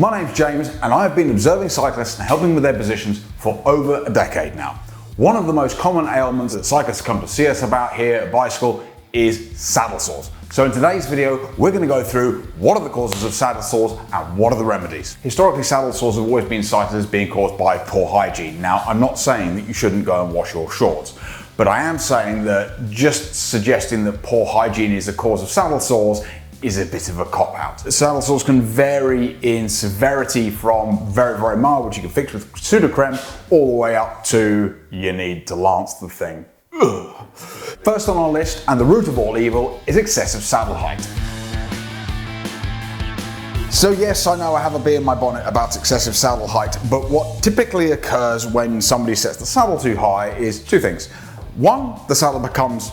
My name's James and I've been observing cyclists and helping with their positions for over a decade now. One of the most common ailments that cyclists come to see us about here at Bicycle is saddle sores. So in today's video, we're going to go through what are the causes of saddle sores and what are the remedies. Historically, saddle sores have always been cited as being caused by poor hygiene. Now, I'm not saying that you shouldn't go and wash your shorts, but I am saying that just suggesting that poor hygiene is the cause of saddle sores is a bit of a cop-out. Saddle sores can vary in severity from very, very mild, which you can fix with pseudocreme, all the way up to you need to lance the thing. Ugh. First on our list, and the root of all evil, is excessive saddle height. So yes, I know I have a bee in my bonnet about excessive saddle height, but what typically occurs when somebody sets the saddle too high is two things. One, the saddle becomes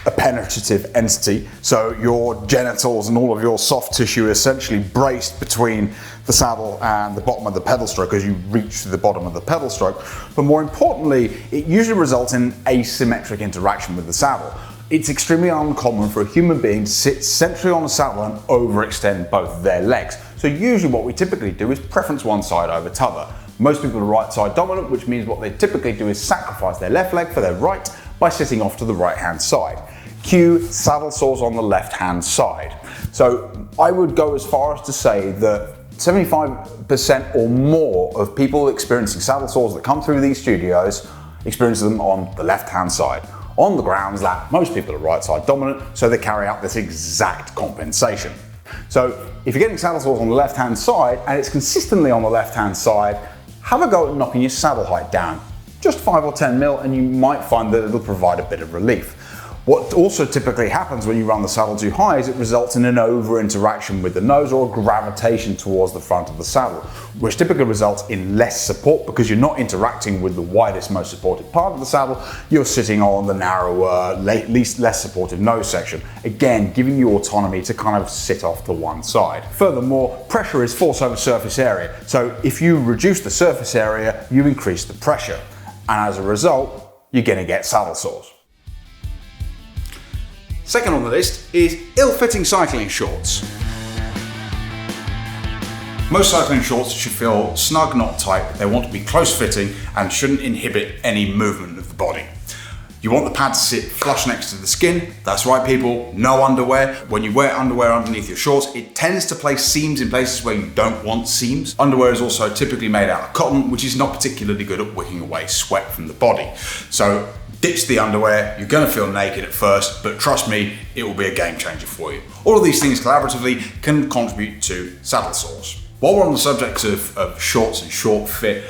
a penetrative entity, so your genitals and all of your soft tissue are essentially braced between the saddle and the bottom of the pedal stroke as you reach to the bottom of the pedal stroke. But more importantly, it usually results in asymmetric interaction with the saddle. It's extremely uncommon for a human being to sit centrally on the saddle and overextend both their legs. So usually what we typically do is preference one side over t'other. Most people are right side dominant, which means what they typically do is sacrifice their left leg for their right by sitting off to the right hand side. Cue saddle sores on the left hand side. So I would go as far as to say that 75% or more of people experiencing saddle sores that come through these studios experience them on the left hand side, on the grounds that most people are right side dominant, so they carry out this exact compensation. So if you're getting saddle sores on the left hand side and it's consistently on the left hand side, have a go at knocking your saddle height down. Just 5 or 10 mil and you might find that it'll provide a bit of relief. What also typically happens when you run the saddle too high is it results in an over-interaction with the nose or a gravitation towards the front of the saddle, which typically results in less support because you're not interacting with the widest, most supported part of the saddle, you're sitting on the narrower, least less supportive nose section, again giving you autonomy to kind of sit off to one side. Furthermore, pressure is force over surface area, so if you reduce the surface area, you increase the pressure, and as a result, you're going to get saddle sores. Second on the list is ill-fitting cycling shorts. Most cycling shorts should feel snug, not tight. They want to be close-fitting and shouldn't inhibit any movement of the body. You want the pad to sit flush next to the skin. That's right, people, no underwear. When you wear underwear underneath your shorts, it tends to place seams in places where you don't want seams. Underwear is also typically made out of cotton, which is not particularly good at wicking away sweat from the body. So ditch the underwear, you're gonna feel naked at first, but trust me, it will be a game changer for you. All of these things collaboratively can contribute to saddle sores. While we're on the subject of shorts and short fit,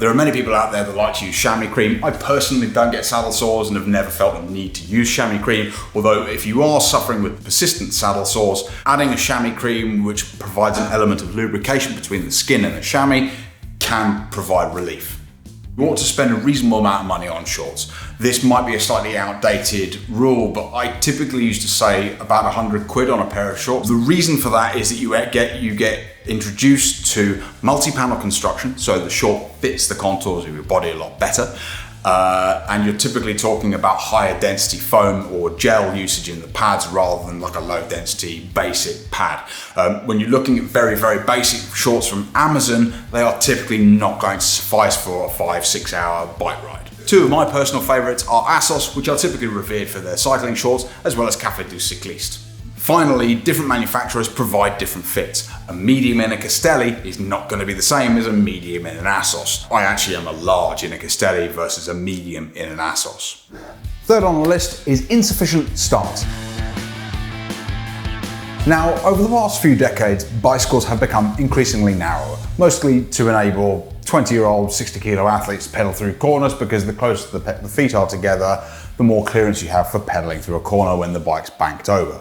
there are many people out there that like to use chamois cream. I personally don't get saddle sores and have never felt the need to use chamois cream, although if you are suffering with persistent saddle sores, adding a chamois cream which provides an element of lubrication between the skin and the chamois can provide relief. You want to spend a reasonable amount of money on shorts. This might be a slightly outdated rule, but I typically used to say about 100 quid on a pair of shorts. The reason for that is that you get introduced to multi-panel construction, so the short fits the contours of your body a lot better. And you're typically talking about higher density foam or gel usage in the pads rather than like a low density basic pad. When you're looking at very, very basic shorts from Amazon, they are typically not going to suffice for a 5-6 hour bike ride. Two of my personal favourites are ASOS, which are typically revered for their cycling shorts, as well as Café du Cycliste. Finally, different manufacturers provide different fits. A medium in a Castelli is not going to be the same as a medium in an ASOS. I actually am a large in a Castelli versus a medium in an ASOS. Third on the list is insufficient start. Now, over the past few decades, bicycles have become increasingly narrower, mostly to enable 20-year-old, 60-kilo athletes to pedal through corners because the closer the feet are together, the more clearance you have for pedaling through a corner when the bike's banked over.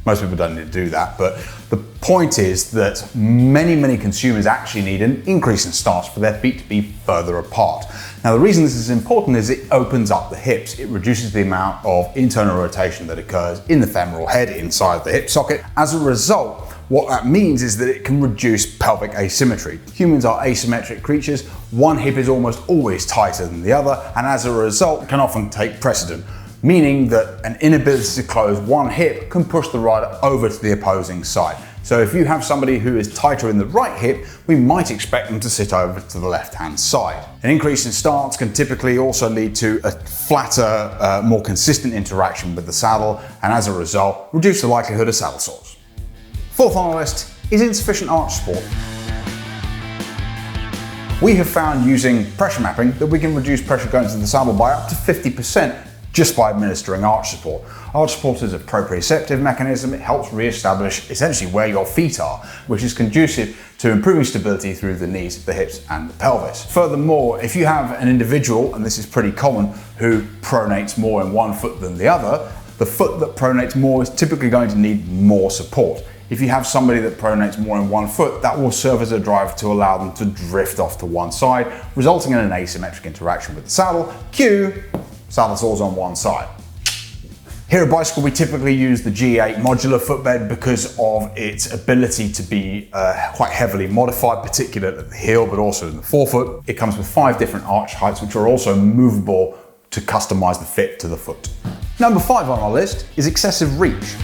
Most people don't need to do that, but the point is that many consumers actually need an increase in stance for their feet to be further apart. Now, the reason this is important is it opens up the hips. It reduces the amount of internal rotation that occurs in the femoral head inside the hip socket. As a result, what that means is that it can reduce pelvic asymmetry. Humans are asymmetric creatures. One hip is almost always tighter than the other, and as a result, can often take precedent, meaning that an inability to close one hip can push the rider over to the opposing side. So if you have somebody who is tighter in the right hip, we might expect them to sit over to the left-hand side. An increase in stance can typically also lead to a flatter, more consistent interaction with the saddle, and as a result, reduce the likelihood of saddle sores. Fourth on the list is insufficient arch support. We have found using pressure mapping that we can reduce pressure going to the saddle by up to 50% just by administering arch support. Arch support is a proprioceptive mechanism. It helps re-establish essentially where your feet are, which is conducive to improving stability through the knees, the hips, and the pelvis. Furthermore, if you have an individual, and this is pretty common, who pronates more in one foot than the other, the foot that pronates more is typically going to need more support. If you have somebody that pronates more in one foot, that will serve as a driver to allow them to drift off to one side, resulting in an asymmetric interaction with the saddle. Cue saddle sores on one side. Here at Bicycle, we typically use the G8 modular footbed because of its ability to be quite heavily modified, particularly at the heel, but also in the forefoot. It comes with 5 different arch heights, which are also movable to customize the fit to the foot. Number 5 on our list is excessive reach.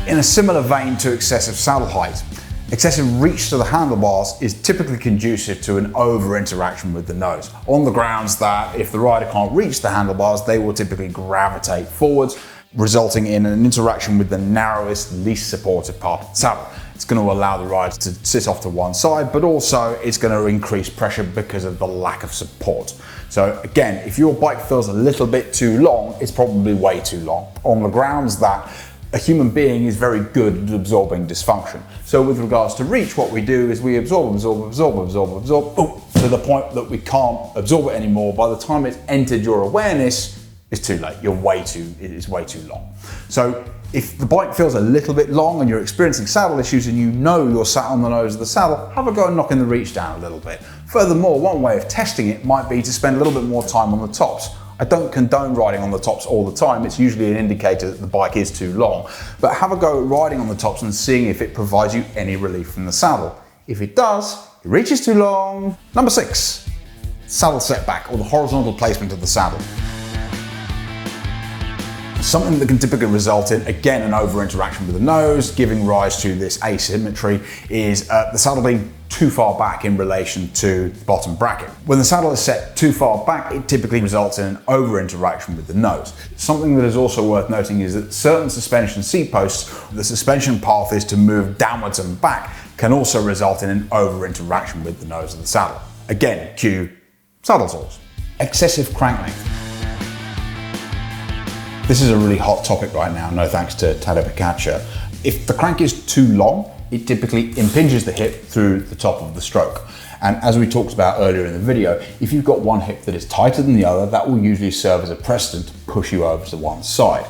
In a similar vein to excessive saddle height, excessive reach to the handlebars is typically conducive to an over-interaction with the nose, on the grounds that if the rider can't reach the handlebars, they will typically gravitate forwards, resulting in an interaction with the narrowest, least supported part of the saddle. It's going to allow the rider to sit off to one side, but also it's going to increase pressure because of the lack of support. So again, if your bike feels a little bit too long, it's probably way too long, on the grounds that a human being is very good at absorbing dysfunction. So with regards to reach, what we do is we absorb to the point that we can't absorb it anymore. By the time it's entered your awareness, it's too late. It is way too long. So if the bike feels a little bit long and you're experiencing saddle issues and you know you're sat on the nose of the saddle, have a go and knocking the reach down a little bit. Furthermore, one way of testing it might be to spend a little bit more time on the tops. I don't condone riding on the tops all the time. It's usually an indicator that the bike is too long. But have a go at riding on the tops and seeing if it provides you any relief from the saddle. If it does, the reach is too long. Number 6, saddle setback, or the horizontal placement of the saddle. Something that can typically result in, again, an over-interaction with the nose, giving rise to this asymmetry, is the saddle being too far back in relation to the bottom bracket. When the saddle is set too far back, it typically results in an over-interaction with the nose. Something that is also worth noting is that certain suspension seat posts, the suspension path is to move downwards and back, can also result in an over-interaction with the nose of the saddle. Again, cue saddle sores. Excessive crank length. This is a really hot topic right now, no thanks to Tadej Pogačar. If the crank is too long, it typically impinges the hip through the top of the stroke. And as we talked about earlier in the video, if you've got one hip that is tighter than the other, that will usually serve as a precedent to push you over to one side.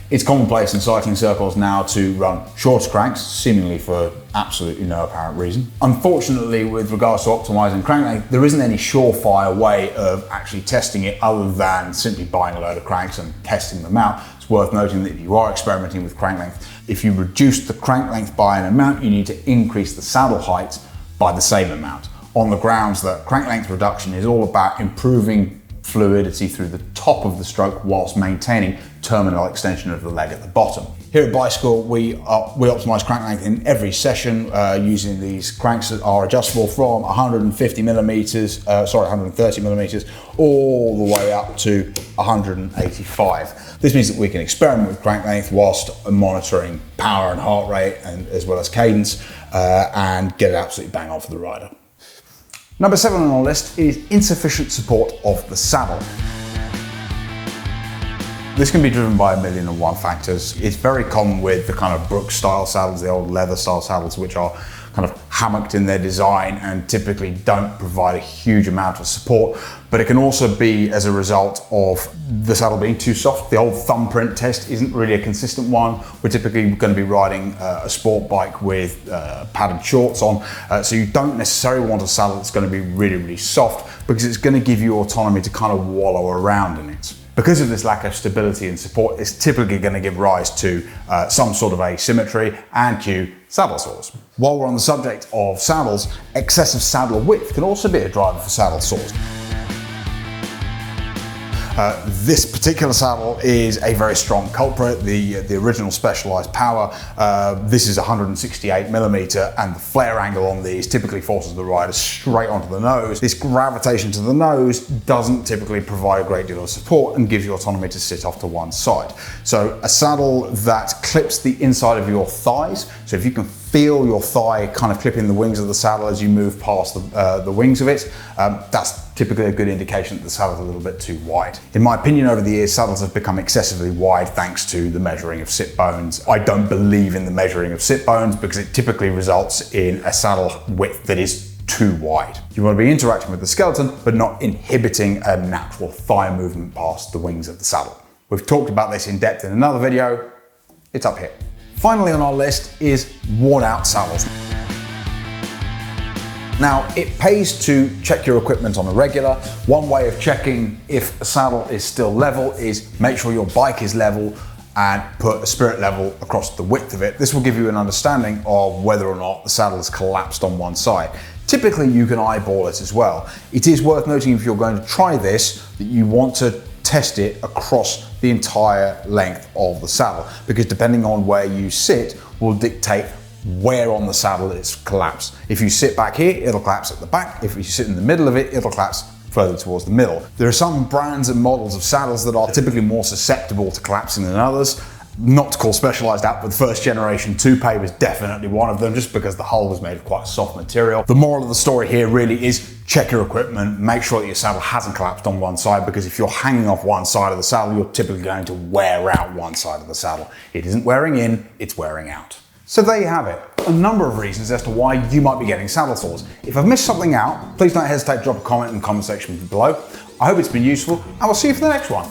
It's commonplace in cycling circles now to run shorter cranks, seemingly for absolutely no apparent reason. Unfortunately, with regards to optimizing crank length, there isn't any surefire way of actually testing it other than simply buying a load of cranks and testing them out. It's worth noting that if you are experimenting with crank length, if you reduce the crank length by an amount, you need to increase the saddle height by the same amount, on the grounds that crank length reduction is all about improving fluidity through the top of the stroke whilst maintaining terminal extension of the leg at the bottom. Here at Bicycle, we optimize crank length in every session using these cranks that are adjustable from 130 millimeters all the way up to 185. This means that we can experiment with crank length whilst monitoring power and heart rate, and as well as cadence, and get it absolutely bang on for the rider. Number 7 on our list is insufficient support of the saddle. This can be driven by 1,000,001 factors. It's very common with the kind of Brooks style saddles, the old leather style saddles, which are kind of hammocked in their design and typically don't provide a huge amount of support. But it can also be as a result of the saddle being too soft. The old thumbprint test isn't really a consistent one. We're typically going to be riding a sport bike with padded shorts on. So you don't necessarily want a saddle that's going to be really, really soft, because it's going to give you autonomy to kind of wallow around in it. Because of this lack of stability and support, it's typically going to give rise to some sort of asymmetry and cue saddle sores. While we're on the subject of saddles, excessive saddle width can also be a driver for saddle sores. This particular saddle is a very strong culprit, the original Specialized Power. This is 168mm, and the flare angle on these typically forces the rider straight onto the nose. This gravitation to the nose doesn't typically provide a great deal of support and gives you autonomy to sit off to one side. So a saddle that clips the inside of your thighs, so if you can feel your thigh kind of clipping the wings of the saddle as you move past the wings of it, that's typically a good indication that the saddle's a little bit too wide. In my opinion, over the years, saddles have become excessively wide thanks to the measuring of sit bones. I don't believe in the measuring of sit bones because it typically results in a saddle width that is too wide. You want to be interacting with the skeleton, but not inhibiting a natural thigh movement past the wings of the saddle. We've talked about this in depth in another video. It's up here. Finally on our list is worn out saddles. Now, it pays to check your equipment on a regular. One way of checking if a saddle is still level is make sure your bike is level and put a spirit level across the width of it. This will give you an understanding of whether or not the saddle has collapsed on one side. Typically, you can eyeball it as well. It is worth noting if you're going to try this, that you want to test it across the entire length of the saddle, because depending on where you sit will dictate where on the saddle it's collapsed. If you sit back here, it'll collapse at the back. If you sit in the middle of it, it'll collapse further towards the middle. There are some brands and models of saddles that are typically more susceptible to collapsing than others. Not to call Specialized out, but the first generation Toupe was definitely one of them, just because the hull was made of quite soft material. The moral of the story here really is check your equipment, make sure that your saddle hasn't collapsed on one side, because if you're hanging off one side of the saddle, you're typically going to wear out one side of the saddle. It isn't wearing in, it's wearing out. So there you have it, a number of reasons as to why you might be getting saddle sores. If I've missed something out, please don't hesitate to drop a comment in the comment section below. I hope it's been useful, and we'll see you for the next one.